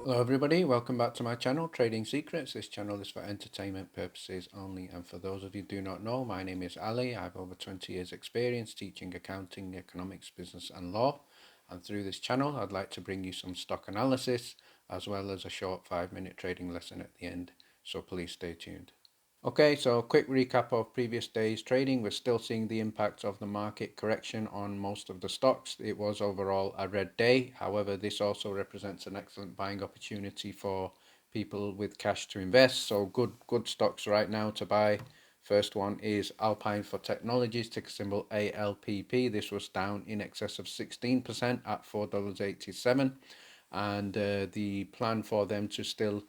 Hello everybody, welcome back to my channel, Trading Secrets. This channel is for entertainment purposes only, and for those of you who do not know, my name is Ali. I have over 20 years experience teaching accounting, economics, business and law, and through this channel I'd like to bring you some stock analysis as well as a short 5-minute trading lesson at the end, so please stay tuned. Okay, so a quick recap of previous days trading. We're still seeing the impact of the market correction on most of the stocks. It was overall a red day. However, this also represents an excellent buying opportunity for people with cash to invest. So good stocks right now to buy. First one is Alpine for Technologies, ticker symbol ALPP. This was down in excess of 16% at $4.87. And the plan for them to still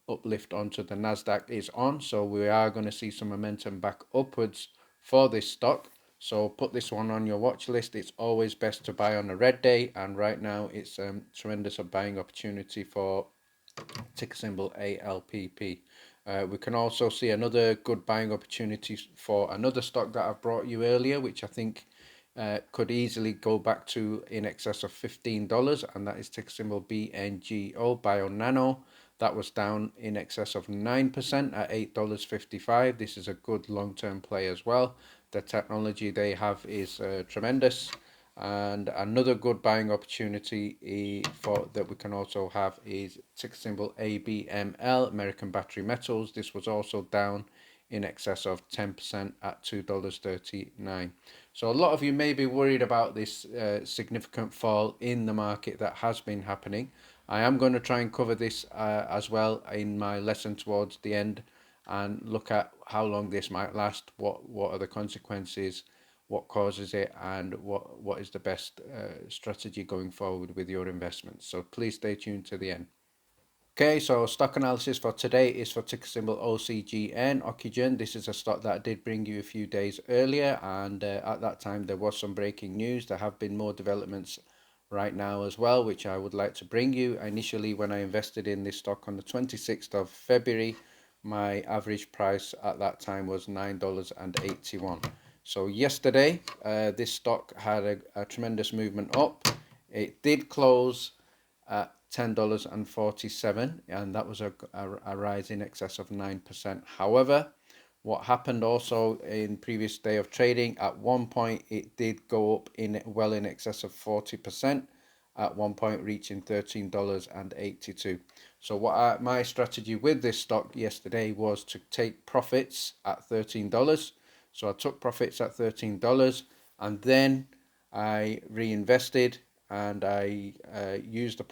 uplift onto the Nasdaq is on, so we are going to see some momentum back upwards for this stock. So put this one on your watch list. It's always best to buy on a red day, and right now it's a tremendous buying opportunity for ticker symbol ALPP. We can also see another good buying opportunity for another stock that I've brought you earlier, which I think could easily go back to in excess of $15, and that is ticker symbol BNGO, Bionano. That was down in excess of 9% at $8.55. This is a good long-term play as well. The technology they have is tremendous. And another good buying opportunity for that we can also have is ticker symbol ABML, American Battery Metals. This was also down in excess of 10% at $2.39. So a lot of you may be worried about this significant fall in the market that has been happening. I am going to try and cover this as well in my lesson towards the end, and look at how long this might last, what are the consequences, what causes it, and what is the best strategy going forward with your investments. So please stay tuned to the end. Okay, so stock analysis for today is for ticker symbol OCGN Ocugen. This is a stock that I did bring you a few days earlier, and at that time there was some breaking news. There have been more developments right now as well, which I would like to bring you. Initially, when I invested in this stock on the 26th of February, my average price at that time was $9.81. So yesterday, this stock had a tremendous movement up. It did close at $10.47, and that was a rise in excess of 9%. However, what happened also in previous day of trading, at one point it did go up in well in excess of 40%, at one point reaching $13.82. So my strategy with this stock yesterday was to take profits at $13. So I took profits at $13, and then I reinvested, and I used the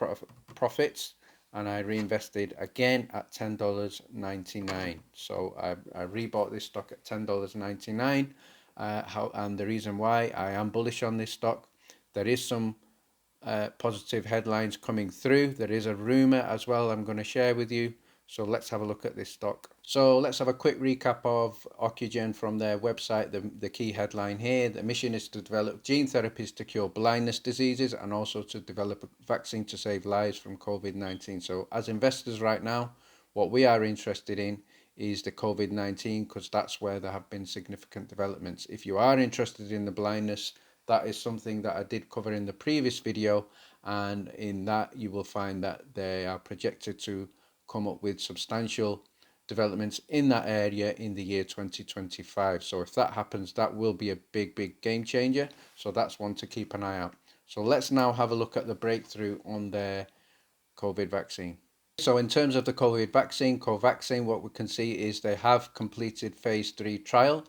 profits and I reinvested again at $10.99. So I rebought this stock at $10.99. And the reason why I am bullish on this stock, there is some positive headlines coming through. There is a rumor as well I'm going to share with you. So let's have a look at this stock. So let's have a quick recap of Ocugen from their website. The key headline here: the mission is to develop gene therapies to cure blindness diseases, and also to develop a vaccine to save lives from COVID-19. So as investors right now, what we are interested in is the COVID-19, because that's where there have been significant developments. If you are interested in the blindness, that is something that I did cover in the previous video, and in that you will find that they are projected to come up with substantial developments in that area in the year 2025. So if that happens, that will be a big game changer. So that's one to keep an eye out. So let's now have a look at the breakthrough on their COVID vaccine. So in terms of the COVID vaccine, Covaxin, what we can see is they have completed phase 3 trial.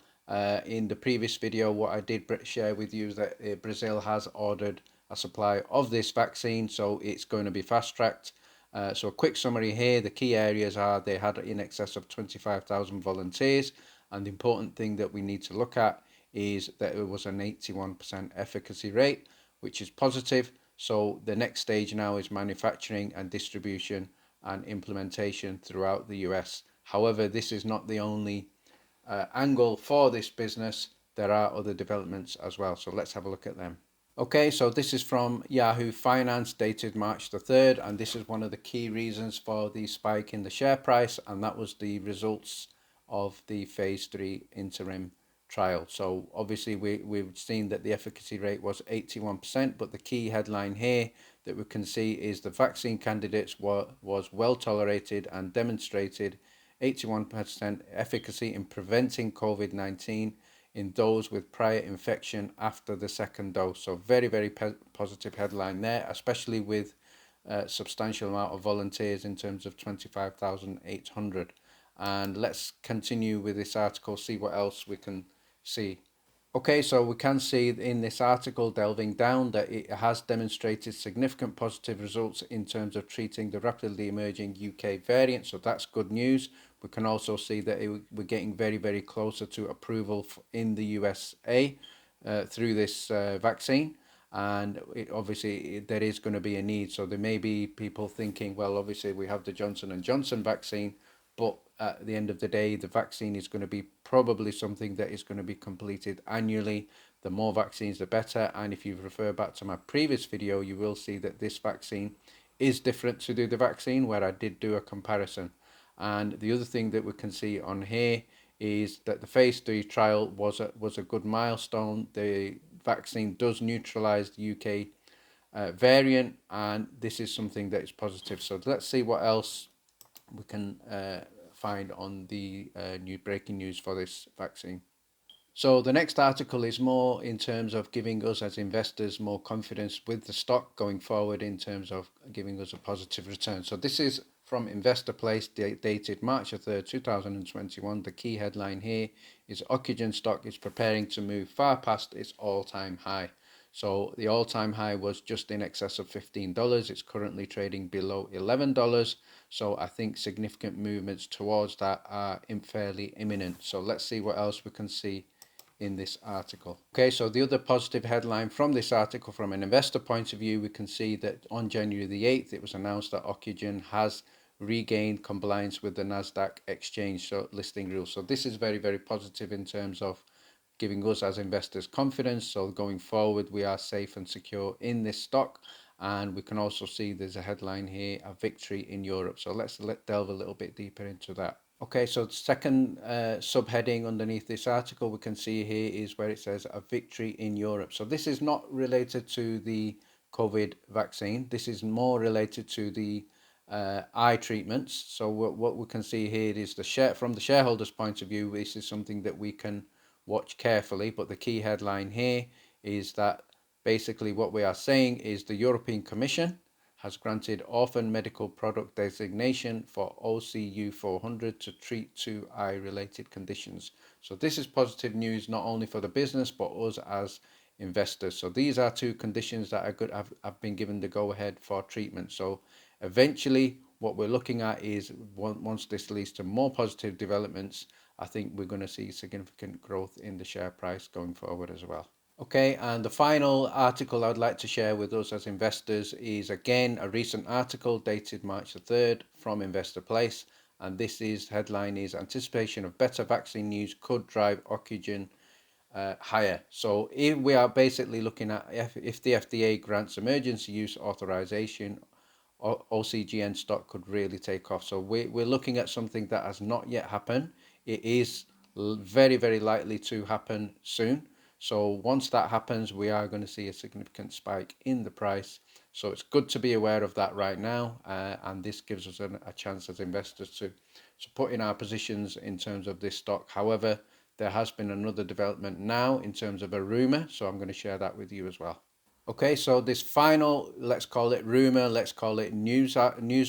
In the previous video, what I did share with you is that Brazil has ordered a supply of this vaccine, so it's going to be fast-tracked. So a quick summary here: the key areas are they had in excess of 25,000 volunteers, and the important thing that we need to look at is that it was an 81% efficacy rate, which is positive. So the next stage now is manufacturing and distribution and implementation throughout the US. However, this is not the only angle for this business. There are other developments as well, so let's have a look at them. Okay, so this is from Yahoo Finance, dated March the 3rd, and this is one of the key reasons for the spike in the share price, and that was the results of the phase 3 interim trial. So obviously we've seen that the efficacy rate was 81%, but the key headline here that we can see is the vaccine candidates was well tolerated and demonstrated 81% efficacy in preventing COVID-19 in those with prior infection after the second dose. So very, very positive headline there, especially with substantial amount of volunteers in terms of 25,800. And let's continue with this article, see what else we can see. Okay, so we can see in this article delving down that it has demonstrated significant positive results in terms of treating the rapidly emerging UK variant, so that's good news. We can also see that we're getting very, very closer to approval in the USA through this vaccine, and obviously there is going to be a need. So there may be people thinking, well, obviously we have the Johnson & Johnson vaccine, but at the end of the day, the vaccine is going to be probably something that is going to be completed annually. The more vaccines, the better. And if you refer back to my previous video, you will see that this vaccine is different to the vaccine, where I did do a comparison. And the other thing that we can see on here is that the phase 3 trial was a good milestone. The vaccine does neutralize the UK variant, and this is something that is positive. So let's see what else we can find on the new breaking news for this vaccine. So the next article is more in terms of giving us as investors more confidence with the stock going forward in terms of giving us a positive return. So this is from Investor Place, dated March 3rd, 2021. The key headline here is Ocugen stock is preparing to move far past its all-time high. So the all-time high was just in excess of $15. It's currently trading below $11. So I think significant movements towards that are fairly imminent. So let's see what else we can see in this article. Okay, so the other positive headline from this article, from an investor point of view, we can see that on January the 8th, it was announced that Ocugen has regained compliance with the NASDAQ exchange listing rules. So this is very, very positive in terms of giving us as investors confidence. So going forward, we are safe and secure in this stock. And we can also see there's a headline here, a victory in Europe. So let's delve a little bit deeper into that. Okay, so the second subheading underneath this article we can see here is where it says a victory in Europe. So this is not related to the COVID vaccine. This is more related to the eye treatments. So what we can see here is from the shareholders' point of view, this is something that we can watch carefully. But the key headline here is that basically what we are saying is the European Commission has granted orphan medical product designation for OCU 400 to treat 2 eye-related conditions. So this is positive news not only for the business but us as investors. So these are 2 conditions that are good, have been given the go-ahead for treatment. So eventually what we're looking at is once this leads to more positive developments, I think we're going to see significant growth in the share price going forward as well. Okay, and the final article I'd like to share with us as investors is again a recent article dated March the 3rd from Investor Place, and this is headline is anticipation of better vaccine news could drive Ocugen higher. So if we are basically looking at if the FDA grants emergency use authorization, OCGN stock could really take off. So we're looking at something that has not yet happened. It is very, very likely to happen soon. So once that happens, we are going to see a significant spike in the price. So it's good to be aware of that right now. And this gives us a chance as investors to put in our positions in terms of this stock. However, there has been another development now in terms of a rumor. So I'm going to share that with you as well. Okay, so this final, let's call it rumor, let's call it news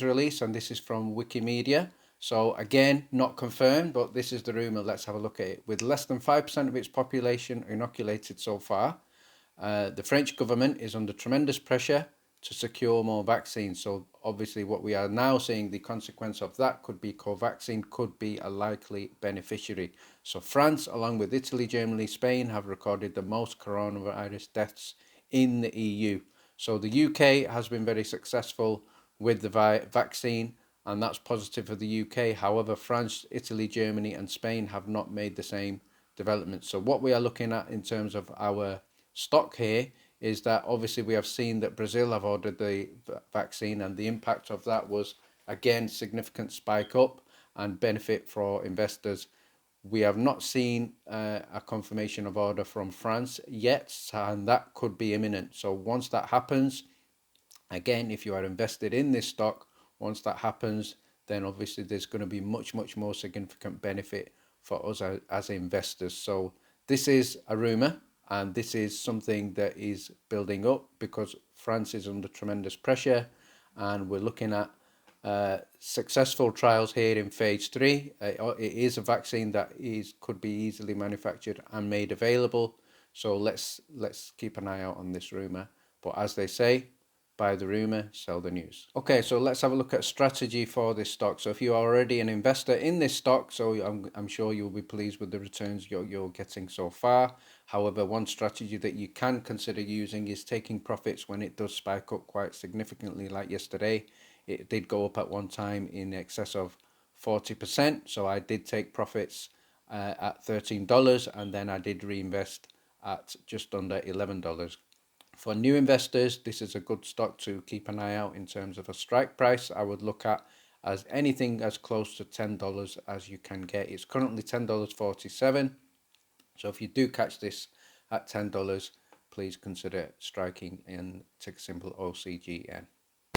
release, and this is from Wikimedia. So again, not confirmed, but this is the rumor. Let's have a look at it. With less than 5% of its population inoculated so far, the French government is under tremendous pressure to secure more vaccines. So obviously what we are now seeing, the consequence of that could be Covaxin could be a likely beneficiary. So France, along with Italy, Germany, Spain, have recorded the most coronavirus deaths in the EU. So the UK has been very successful with the vaccine, and that's positive for the UK. However, France, Italy, Germany and Spain have not made the same development. So what we are looking at in terms of our stock here is that obviously we have seen that Brazil have ordered the vaccine, and the impact of that was again significant spike up and benefit for investors. We have not seen a confirmation of order from France yet, and that could be imminent. So once that happens, again, if you are invested in this stock, once that happens, then obviously there's going to be much more significant benefit for us as investors. So this is a rumor, and this is something that is building up because France is under tremendous pressure, and we're looking at successful trials here in phase 3. It is a vaccine that could be easily manufactured and made available. So let's keep an eye out on this rumor. But as they say, buy the rumor, sell the news. Okay, so let's have a look at strategy for this stock. So if you are already an investor in this stock, so I'm sure you'll be pleased with the returns you're getting so far. However, one strategy that you can consider using is taking profits when it does spike up quite significantly, like yesterday. It did go up at one time in excess of 40%. So I did take profits at $13, and then I did reinvest at just under $11. For new investors, this is a good stock to keep an eye out in terms of a strike price. I would look at as anything as close to $10 as you can get. It's currently $10.47. So if you do catch this at $10, please consider striking in ticker symbol OCGN.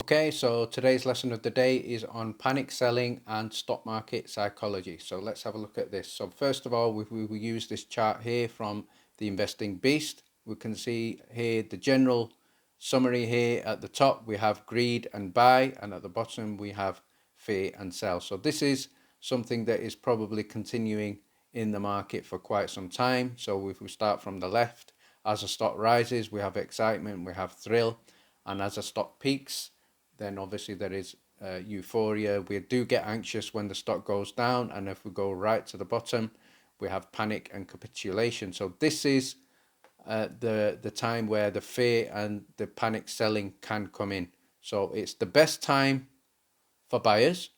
Okay, so today's lesson of the day is on panic selling and stock market psychology. So let's have a look at this. So first of all, we will use this chart here from the Investing Beast. We can see here the general summary here. At the top, we have greed and buy, and at the bottom, we have fear and sell. So this is something that is probably continuing in the market for quite some time. So if we start from the left, as a stock rises, we have excitement, we have thrill, and as a stock peaks, then obviously there is euphoria. We do get anxious when the stock goes down, and if we go right to the bottom, we have panic and capitulation. So this is the time where the fear and the panic selling can come in. So it's the best time for buyers,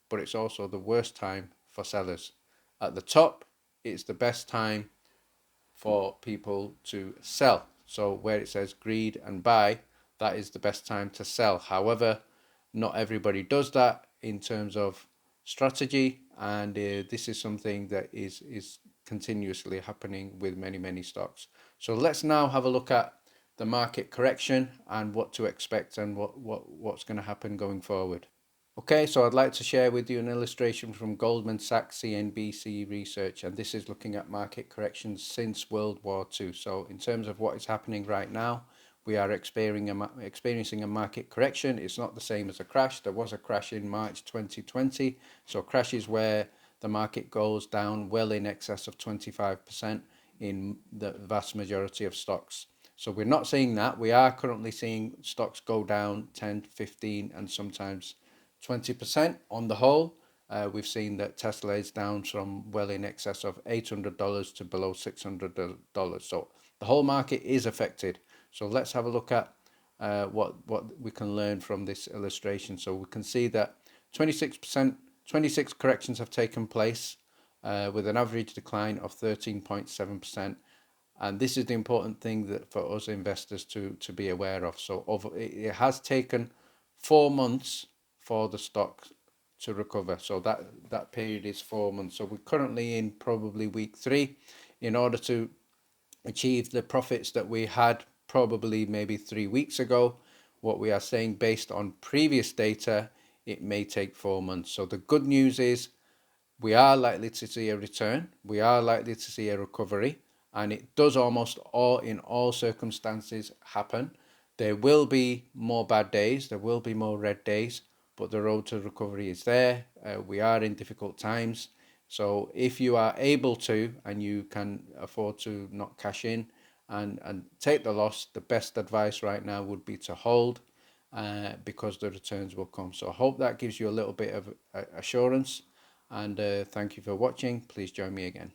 but it's also the worst time for sellers. At the top, it's the best time for people to sell. So where it says greed and buy, that is the best time to sell. However, not everybody does that in terms of strategy, and this is something that is continuously happening with many stocks. So let's now have a look at the market correction and what to expect and what's going to happen going forward. Okay, so I'd like to share with you an illustration from Goldman Sachs CNBC research, and this is looking at market corrections since World War II. So in terms of what is happening right now, we are experiencing a market correction. It's not the same as a crash. There was a crash in March 2020. So crash is where the market goes down well in excess of 25% in the vast majority of stocks. So we're not seeing that. We are currently seeing stocks go down 10, 15, and sometimes 20% on the whole. We've seen that Tesla is down from well in excess of $800 to below $600. So the whole market is affected. So let's have a look at what we can learn from this illustration. So we can see that 26 corrections have taken place with an average decline of 13.7%. And this is the important thing that for us investors to be aware of. So it has taken 4 months for the stock to recover. So that period is 4 months. So we're currently in probably week 3. In order to achieve the profits that we had probably maybe 3 weeks ago, what we are saying based on previous data, it may take 4 months. So the good news is we are likely to see a return. We are likely to see a recovery, and it does almost in all circumstances happen. There will be more bad days. There will be more red days, but the road to recovery is there. We are in difficult times. So if you are able to, and you can afford to not cash in and take the loss, the best advice right now would be to hold because the returns will come. So I hope that gives you a little bit of assurance. And thank you for watching. Please join me again.